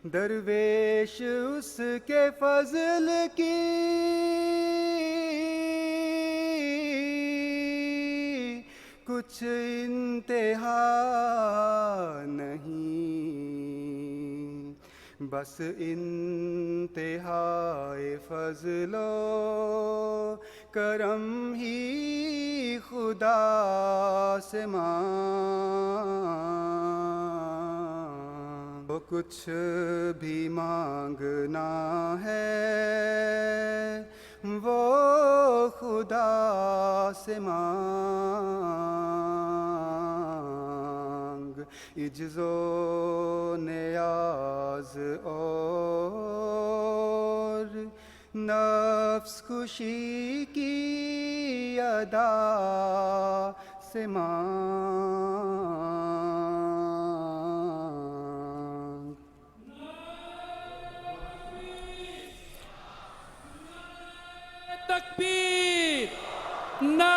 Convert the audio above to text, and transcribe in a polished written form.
درویش اس کے فضل کی کچھ انتہا نہیں، بس انتہائے فضل و کرم ہی خدا سے مانگ، وہ کچھ بھی مانگنا ہے وہ خدا سے مانگ، عجز و نیاز اور نفس کشی کی ادا سے مانگ۔ تکبیر! نعرہ